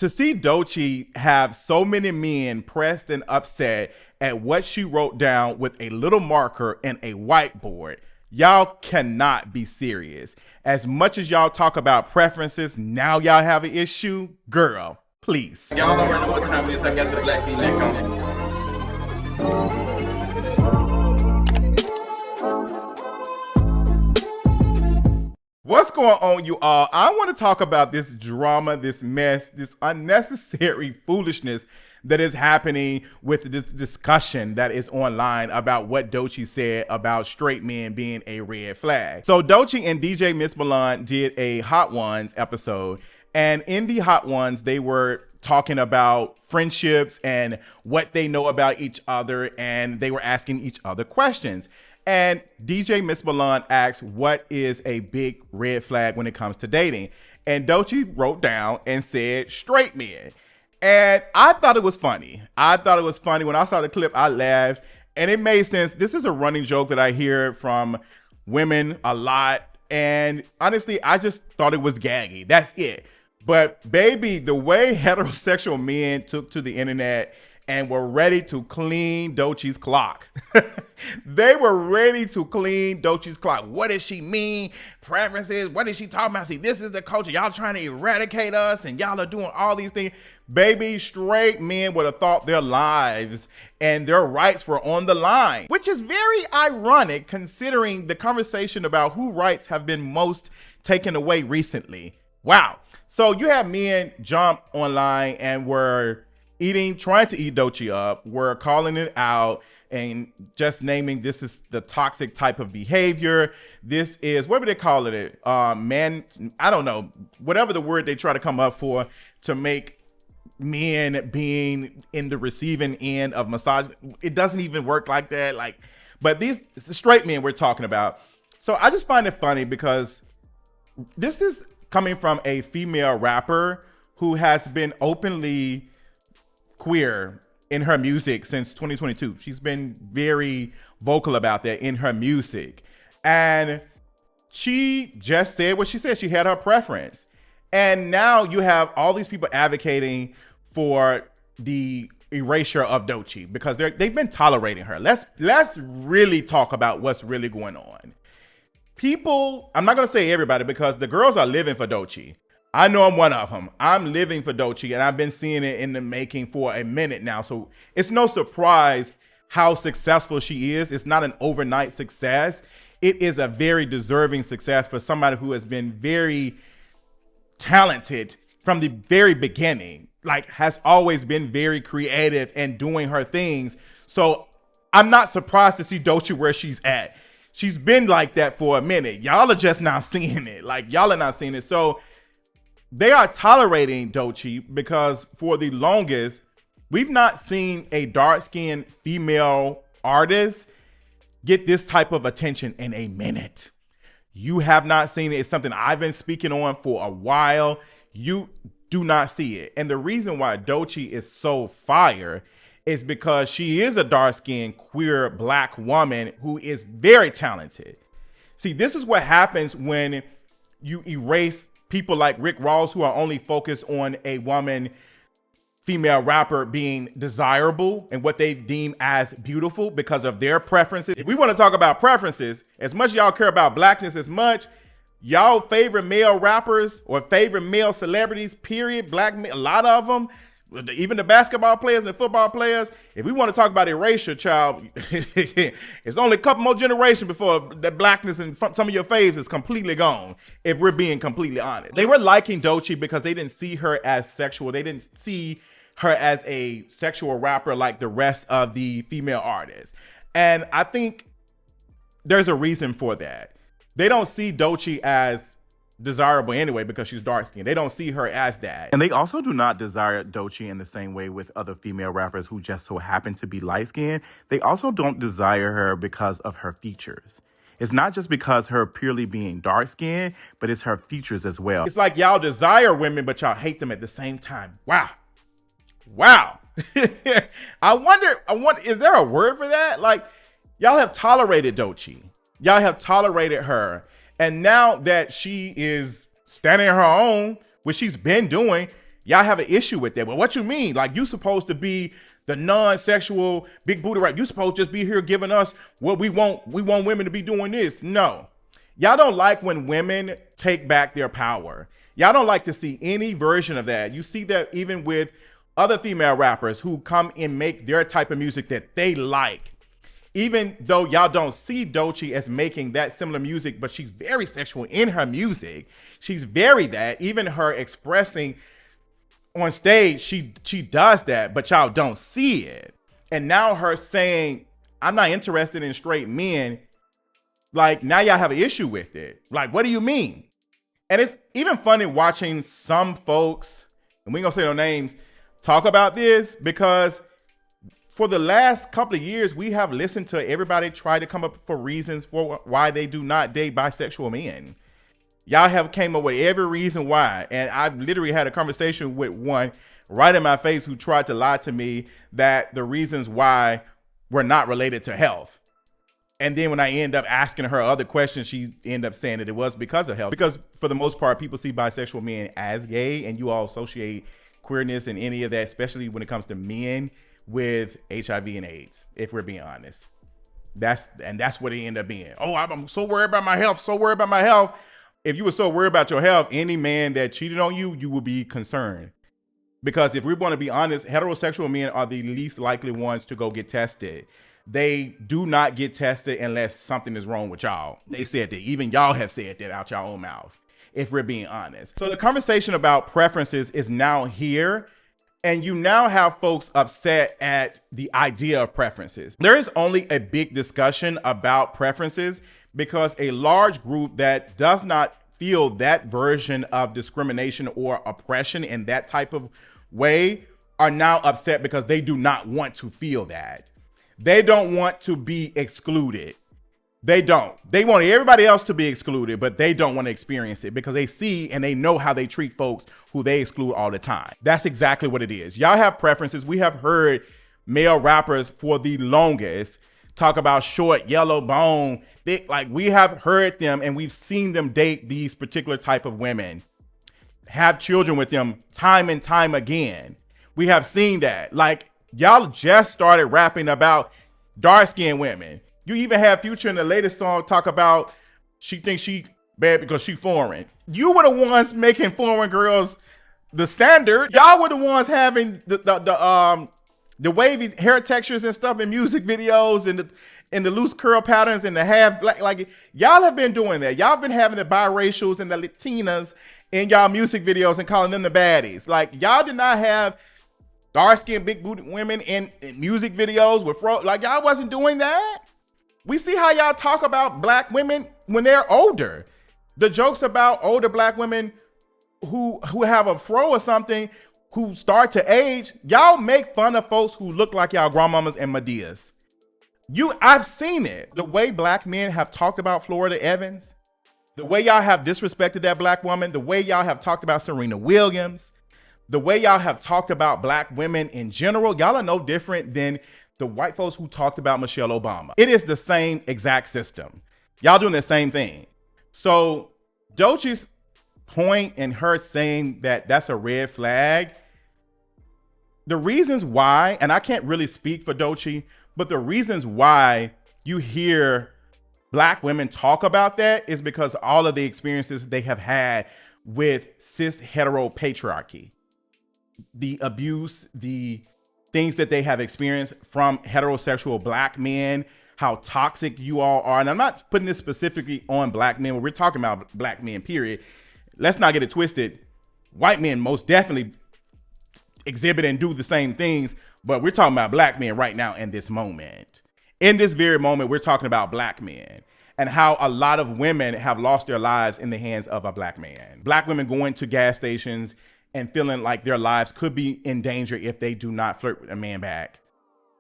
To see Doechii have so many men pressed and upset at what she wrote down with a little marker and a whiteboard, y'all cannot be serious. As much as y'all talk about preferences, now y'all have an issue? Girl, please. Y'all already know what time it is. I got the black V-neck on. What's going on, you all? I want to talk about this drama, this mess, this unnecessary foolishness that is happening with this discussion that is online about what Doechii said about straight men being a red flag. So Doechii and DJMissMilan did a Hot Ones episode, and in the Hot Ones, they were talking about friendships and what they know about each other, and they were asking each other questions. And DJMissMilan asked, what is a big red flag when it comes to dating? And Doechii wrote down and said, straight men. And I thought it was funny. When I saw the clip, I laughed, and it made sense. This is a running joke that I hear from women a lot. And honestly, I just thought it was gaggy. That's it. But baby, the way heterosexual men took to the internet and were ready to clean Doechii's clock. They were ready to clean Doechii's clock. What does she mean? Preferences? What is she talking about? See, this is the culture. Y'all trying to eradicate us, and y'all are doing all these things. Baby, straight men would have thought their lives and their rights were on the line, which is very ironic considering the conversation about whose rights have been most taken away recently. Wow. So you have men jump online and were trying to eat Doechii up. We're calling it out and just naming this is the toxic type of behavior. This is, what would they call it? Man, I don't know, whatever the word they try to come up for to make men being in the receiving end of massage. It doesn't even work like that. But these straight men we're talking about. So I just find it funny because this is coming from a female rapper who has been openly queer in her music since 2022. She's been very vocal about that in her music. And she just said what she said. She had her preference. And now you have all these people advocating for the erasure of Doechii because they've been tolerating her. Let's really talk about what's really going on. People, I'm not going to say everybody because the girls are living for Doechii. I know I'm one of them. I'm living for Doechii, and I've been seeing it in the making for a minute now. So it's no surprise how successful she is. It's not an overnight success. It is a very deserving success for somebody who has been very talented from the very beginning, has always been very creative and doing her things. So I'm not surprised to see Doechii where she's at. She's been like that for a minute. Y'all are just now seeing it. Y'all are not seeing it. So they are tolerating Doechii because for the longest, we've not seen a dark-skinned female artist get this type of attention in a minute. You have not seen it. It's something I've been speaking on for a while. You do not see it. And the reason why Doechii is so fire is because she is a dark-skinned, queer, black woman who is very talented. See, this is what happens when you erase people like Rick Ross who are only focused on a woman, female rapper being desirable and what they deem as beautiful because of their preferences. If we want to talk about preferences, as much as y'all care about blackness as much, y'all favorite male rappers or favorite male celebrities, period, black men, a lot of them, even the basketball players and the football players, if we want to talk about erasure, child, it's only a couple more generations before the blackness in some of your faves is completely gone, if we're being completely honest. They were liking Doechii because they didn't see her as sexual. They didn't see her as a sexual rapper like the rest of the female artists. And I think there's a reason for that. They don't see Doechii as desirable anyway because she's dark skinned. They don't see her as that. And they also do not desire Doechii in the same way with other female rappers who just so happen to be light skinned. They also don't desire her because of her features. It's not just because her purely being dark skinned, but it's her features as well. It's like y'all desire women, but y'all hate them at the same time. Wow. I wonder, is there a word for that? Y'all have tolerated Doechii. Y'all have tolerated her. And now that she is standing on her own, which she's been doing, Y'all have an issue with that. Well, what you mean? Like, you supposed to be the non-sexual big booty rap. You supposed to just be here giving us what we want. We want women to be doing this. No. Y'all don't like when women take back their power. Y'all don't like to see any version of that. You see that even with other female rappers who come and make their type of music that they like. Even though y'all don't see Doechii as making that similar music, but she's very sexual in her music. She's very that. Even her expressing on stage, she does that, but y'all don't see it. And now her saying, I'm not interested in straight men, like, now y'all have an issue with it. Like, what do you mean? And it's even funny watching some folks, and we ain't gonna say no names, talk about this, because for the last couple of years, we have listened to everybody try to come up for reasons for why they do not date bisexual men. Y'all have came up with every reason why. And I've literally had a conversation with one right in my face who tried to lie to me that the reasons why were not related to health. And then when I end up asking her other questions, she ended up saying that it was because of health. Because for the most part, people see bisexual men as gay, and you all associate queerness and any of that, especially when it comes to men, with HIV and AIDS, if we're being honest. That's what it ended up being. Oh, I'm so worried about my health, so worried about my health. If you were so worried about your health, any man that cheated on you, you would be concerned. Because if we want to be honest, heterosexual men are the least likely ones to go get tested. They do not get tested unless something is wrong with y'all. They said that. Even y'all have said that out your own mouth, if we're being honest. So the conversation about preferences is now here. And you now have folks upset at the idea of preferences. There is only a big discussion about preferences because a large group that does not feel that version of discrimination or oppression in that type of way are now upset because they do not want to feel that. They don't want to be excluded. They don't. They want everybody else to be excluded, but they don't want to experience it because they see and they know how they treat folks who they exclude all the time. That's exactly what it is. Y'all have preferences. We have heard male rappers for the longest talk about short, yellow bone. We have heard them and we've seen them date these particular type of women, have children with them time and time again. We have seen that. Like, y'all just started rapping about dark-skinned women. You even have Future in the latest song talk about she thinks she bad because she foreign. You were the ones making foreign girls the standard. Y'all were the ones having the wavy hair textures and stuff in music videos and the loose curl patterns and the half black. Like, y'all have been doing that. Y'all been having the biracials and the Latinas in y'all music videos and calling them the baddies. Like, y'all did not have dark-skinned big booty women in music videos with like, y'all wasn't doing that. We see how y'all talk about black women when they're older. The jokes about older black women who have a fro or something, who start to age, y'all make fun of folks who look like y'all grandmamas and Medeas. I've seen it. The way black men have talked about Florida Evans, the way y'all have disrespected that black woman, the way y'all have talked about Serena Williams, the way y'all have talked about black women in general, y'all are no different than the white folks who talked about Michelle Obama. It is the same exact system. Y'all doing the same thing. So Doechii's point and her saying that that's a red flag, the reasons why, and I can't really speak for Doechii, but the reasons why you hear black women talk about that is because all of the experiences they have had with cis hetero patriarchy, the abuse, the things that they have experienced from heterosexual black men, how toxic you all are. And I'm not putting this specifically on black men, but we're talking about black men, period. Let's not get it twisted. White men most definitely exhibit and do the same things, but we're talking about black men right now in this moment. In this very moment, we're talking about black men and how a lot of women have lost their lives in the hands of a black man. Black women going to gas stations and feeling like their lives could be in danger if they do not flirt with a man back.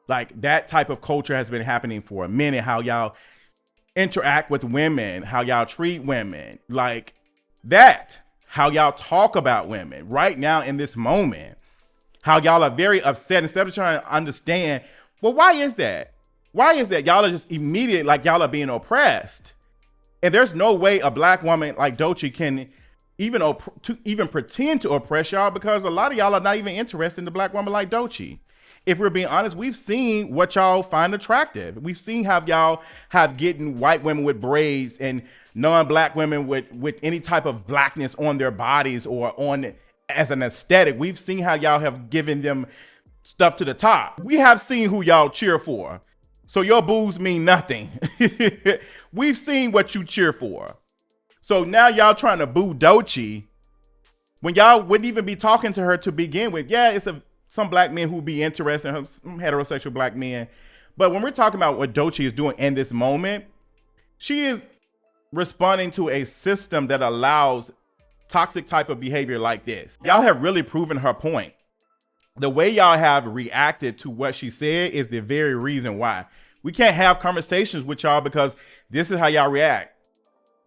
Like, that type of culture has been happening for a minute, how y'all interact with women, how y'all treat women, like that, how y'all talk about women right now in this moment, how y'all are very upset instead of trying to understand, well, why is that? Why is that? Y'all are just immediate, like y'all are being oppressed. And there's no way a black woman like Doechii can to even pretend to oppress y'all, because a lot of y'all are not even interested in the black woman like Doechii. If we're being honest, we've seen what y'all find attractive. We've seen how y'all have getting white women with braids and non-black women with any type of blackness on their bodies or on as an aesthetic. We've seen how y'all have given them stuff to the top. We have seen who y'all cheer for. So your boos mean nothing. We've seen what you cheer for. So now y'all trying to boo Doechii when y'all wouldn't even be talking to her to begin with. Yeah, it's some black men who be interested in her, some heterosexual black men. But when we're talking about what Doechii is doing in this moment, she is responding to a system that allows toxic type of behavior like this. Y'all have really proven her point. The way y'all have reacted to what she said is the very reason why we can't have conversations with y'all, because this is how y'all react.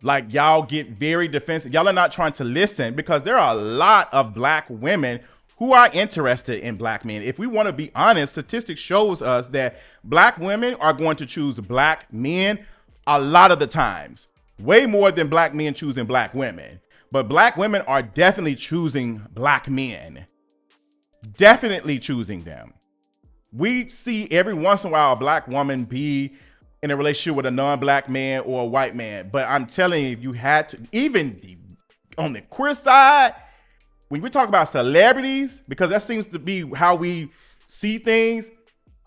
Like, y'all get very defensive. Y'all are not trying to listen, because there are a lot of black women who are interested in black men. If we want to be honest, statistics shows us that black women are going to choose black men a lot of the times, way more than black men choosing black women. But black women are definitely choosing black men. Definitely choosing them. We see every once in a while a black woman be in a relationship with a non-black man or a white man. But I'm telling you, if you had to, on the queer side, when we talk about celebrities, because that seems to be how we see things,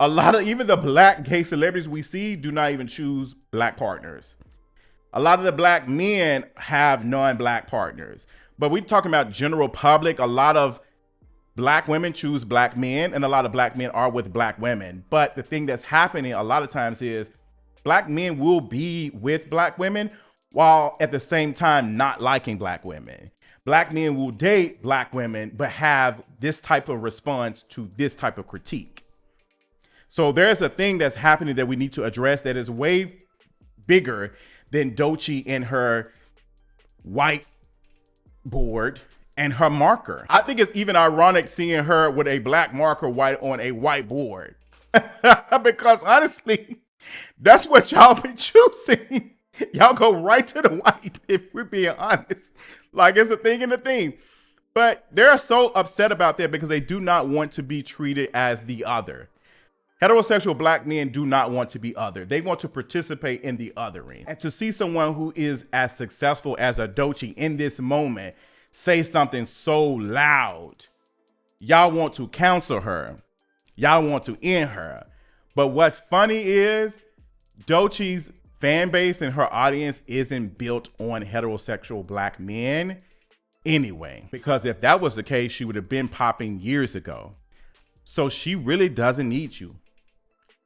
a lot of even the black gay celebrities we see do not even choose black partners. A lot of the black men have non-black partners. But we're talking about general public. A lot of black women choose black men, and a lot of black men are with black women. But the thing that's happening a lot of times is black men will be with black women while at the same time not liking black women. Black men will date black women, but have this type of response to this type of critique. So there's a thing that's happening that we need to address that is way bigger than Doechii and her whiteboard and her marker. I think it's even ironic seeing her with a black marker on a whiteboard. Because honestly, that's what y'all be choosing. Y'all go right to the white, if we're being honest. Like, it's a thing and a thing. But they're so upset about that because they do not want to be treated as the other. Heterosexual black men do not want to be other. They want to participate in the othering. And to see someone who is as successful as a Doechii in this moment say something so loud, y'all want to counsel her. Y'all want to end her. But what's funny is Doechii's fan base and her audience isn't built on heterosexual black men anyway. Because if that was the case, she would have been popping years ago. So she really doesn't need you.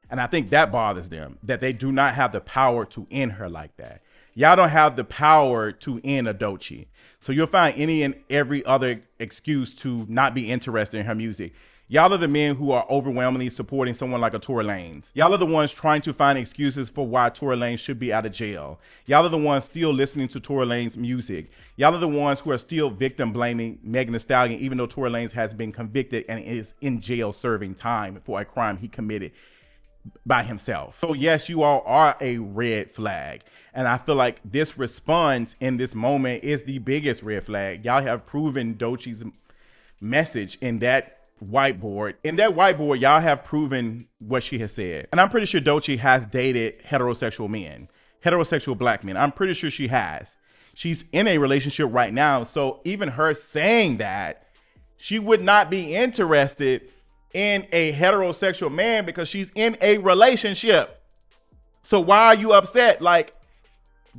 And I think that bothers them, that they do not have the power to end her like that. Y'all don't have the power to end a Doechii. So you'll find any and every other excuse to not be interested in her music. Y'all are the men who are overwhelmingly supporting someone like a Tory Lanez. Y'all are the ones trying to find excuses for why Tory Lanez should be out of jail. Y'all are the ones still listening to Tory Lanez music. Y'all are the ones who are still victim blaming Megan Thee Stallion, even though Tory Lanez has been convicted and is in jail serving time for a crime he committed by himself. So yes, you all are a red flag. And I feel like this response in this moment is the biggest red flag. Y'all have proven Doechii's message in that whiteboard. In that whiteboard, y'all have proven what she has said. And I'm pretty sure Doechii has dated heterosexual men, heterosexual black men. I'm pretty sure she has. She's in a relationship right now. So even her saying that, she would not be interested in a heterosexual man because she's in a relationship. So why are you upset? Like,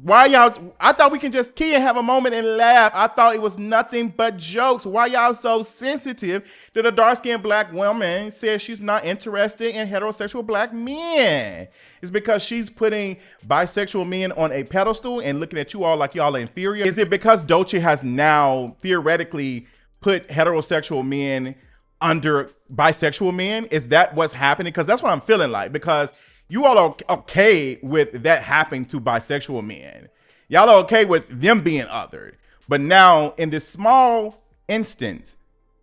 why y'all? I thought we can just key and have a moment and laugh. I thought it was nothing but jokes. Why y'all so sensitive that a dark-skinned black woman says she's not interested in heterosexual black men? It's because she's putting bisexual men on a pedestal and looking at you all like y'all are inferior. Is it because Doechii has now theoretically put heterosexual men under bisexual men? Is that what's happening? Because that's what I'm feeling like, because you all are okay with that happening to bisexual men. Y'all are okay with them being othered. But now in this small instance,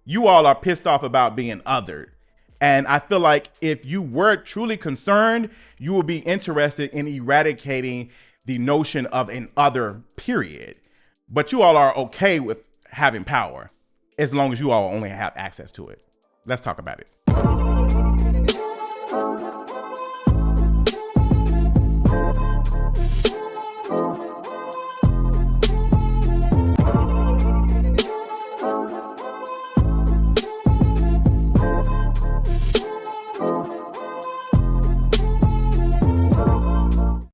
you all are pissed off about being othered. And I feel like if you were truly concerned, you would be interested in eradicating the notion of an other, period. But you all are okay with having power, as long as you all only have access to it. Let's talk about it.